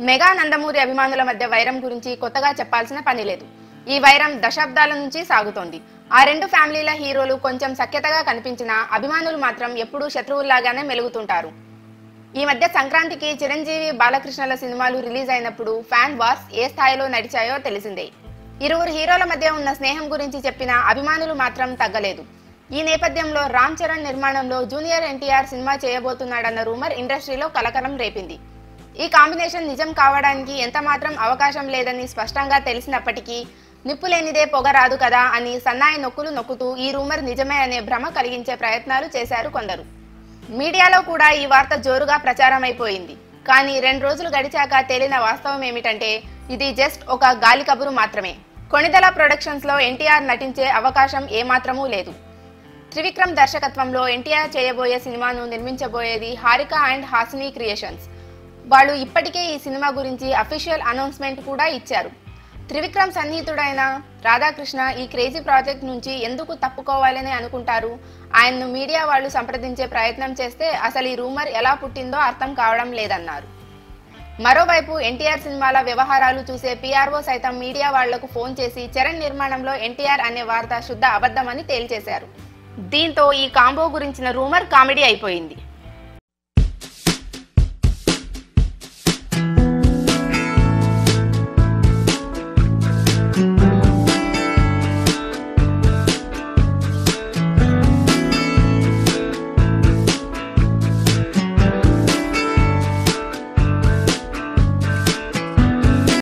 Mega Nandamuri అభిమానుల మధ్య వైరం గురించి కొత్తగా చెప్పాల్సిన పని లేదు. ఈ వైరం దశాబ్దాల నుంచి సాగుతోంది. ఆ రెండు ఫ్యామిలీల హీరోలు కొంచెం సఖ్యతగా కనిపించినా అభిమానులు మాత్రం ఎప్పుడూ శత్రువుల్లాగానే మెలుగుతుంటారు. ఈ మధ్య సంక్రాంతికి చిరంజీవి బాలకృష్ణల సినిమాలు రిలీజ్ అయినప్పుడు ఫ్యాన్ వార్స్ ఏ స్థాయిలో నడిచాయో తెలిసిందే. ఇరువురు హీరోల మధ్య ఉన్న స్నేహం గురించి చెప్పిన అభిమానులు మాత్రం తగ్గలేదు. ఈ నేపథ్యంలో రామ్ చరణ్ నిర్మాణంలో జూనియర్ ఎన్టీఆర్ సినిమా చేయబోతున్నాడన్న రూమర్ ఇండస్ట్రీలో కలకలం రేపింది. ఈ కాంబినేషన్ నిజం కావడానికి ఎంత మాత్రం అవకాశం లేదని స్పష్టంగా తెలిసినప్పటికీ నిప్పు లేనిదే పొగ రాదు కదా అని సన్నాయి నొక్కులు నొక్కుతూ ఈ రూమర్ నిజమే అనే భ్రమ కలిగించే ప్రయత్నాలు చేశారు కొందరు. మీడియాలో కూడా ఈ వార్త జోరుగా ప్రచారమైపోయింది. కానీ 2 రోజులు గడిచాక తేలిన వాస్తవం ఏమిటంటే ఇది జస్ట్ ఒక గాలి కబురు మాత్రమే. కొణిదెల ప్రొడక్షన్స్ లో ఎన్టీఆర్ నటించే అవకాశం ఏమాత్రమూ లేదు. త్రివిక్రమ్ దర్శకత్వంలో ఎన్టీఆర్ చేయబోయే సినిమాను నిర్మించబోయేది హారిక అండ్ హాసిని క్రియేషన్స్. వాళ్ళు ఇప్పటికే ఈ సినిమా గురించి అఫీషియల్ అనౌన్స్మెంట్ కూడా ఇచ్చారు. త్రివిక్రమ్ సన్నిహితుడైన రాధాకృష్ణ ఈ క్రేజీ ప్రాజెక్ట్ నుంచి ఎందుకు తప్పుకోవాలని అనుకుంటారు? ఆయన్ను మీడియా వాళ్ళు సంప్రదించే ప్రయత్నం చేస్తే అసలు ఈ రూమర్ ఎలా పుట్టిందో అర్థం కావడం లేదన్నారు. మరోవైపు ఎన్టీఆర్ సినిమాల వ్యవహారాలు చూసే PRO సైతం మీడియా వాళ్లకు ఫోన్ చేసి చరణ్ నిర్మాణంలో ఎన్టీఆర్ అనే వార్త శుద్ధ అబద్ధమని తేల్చేశారు. దీంతో ఈ కాంబో గురించిన రూమర్ కామెడీ అయిపోయింది.